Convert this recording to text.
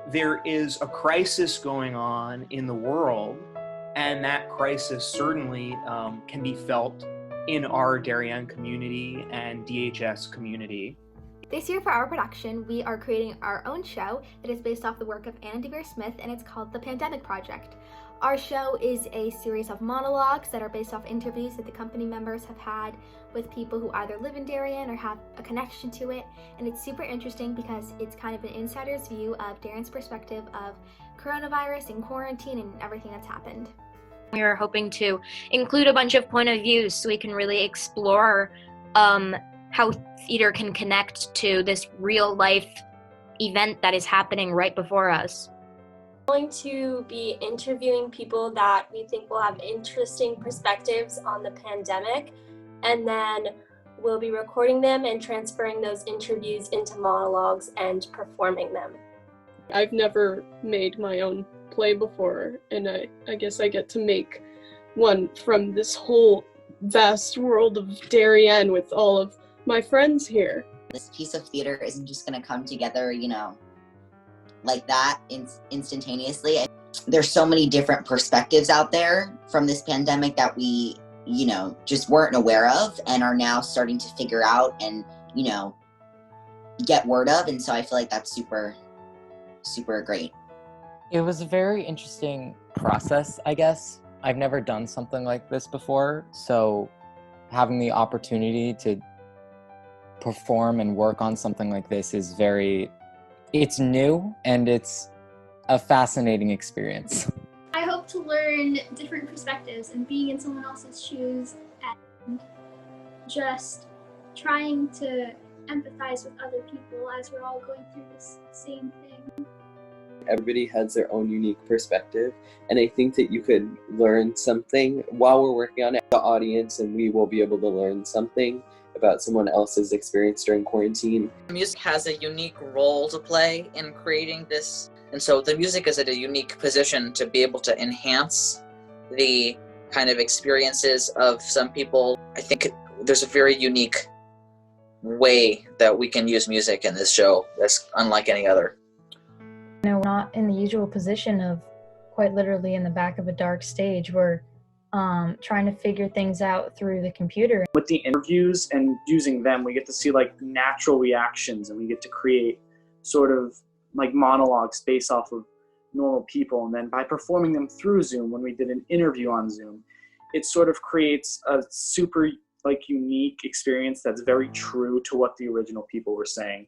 There is a crisis going on in the world, and that crisis certainly can be felt in our Darien community and DHS community. This year for our production, we are creating our own show that is based off the work of Andy Smith, and it's called The Pandemic Project. Our show is a series of monologues that are based off interviews that the company members have had with people who either live in Darien or have a connection to it, and it's super interesting because it's kind of an insider's view of Darien's perspective of coronavirus and quarantine and everything that's happened. We are hoping to include a bunch of point of views so we can really explore how theater can connect to this real life event that is happening right before us. We're going to be interviewing people that we think will have interesting perspectives on the pandemic, and then we'll be recording them and transferring those interviews into monologues and performing them. I've never made my own play before, and I guess I get to make one from this whole vast world of Darien with all of my friends here. This piece of theater isn't just going to come together, like that instantaneously. There's so many different perspectives out there from this pandemic that we, just weren't aware of and are now starting to figure out and, get word of. And so I feel like that's super, super great. It was a very interesting process, I guess. I've never done something like this before, so having the opportunity to perform and work on something like this is it's new and it's a fascinating experience. I hope to learn different perspectives and being in someone else's shoes and just trying to empathize with other people as we're all going through this same thing. Everybody has their own unique perspective, and I think that you could learn something while we're working on it, the audience, and we will be able to learn something about someone else's experience during quarantine. Music has a unique role to play in creating this, and so the music is at a unique position to be able to enhance the kind of experiences of some people. I think there's a very unique way that we can use music in this show that's unlike any other. We're not in the usual position of quite literally in the back of a dark stage. We're trying to figure things out through the computer. With the interviews and using them, we get to see like natural reactions, and we get to create sort of like monologues based off of normal people. And then by performing them through Zoom, when we did an interview on Zoom, it sort of creates a super like unique experience that's very true to what the original people were saying.